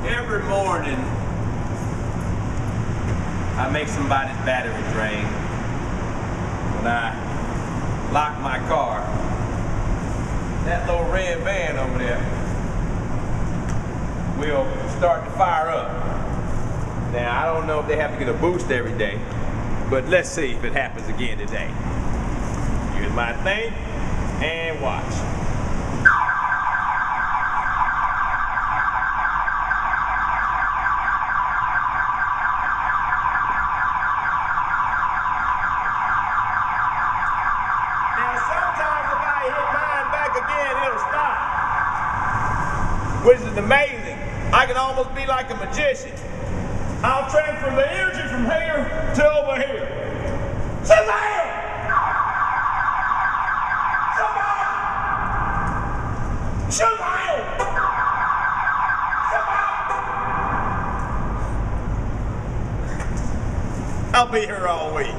Every morning, I make somebody's battery drain when I lock my car. That little red van over there will start to fire up. Now, I don't know if they have to get a boost every day, but let's see if it happens again today. Here's my thing, and watch. Which is amazing. I can almost be like a magician. I'll transfer the energy from here to over here. Shazam! Somebody! Shazam! Somebody! I'll be here all week.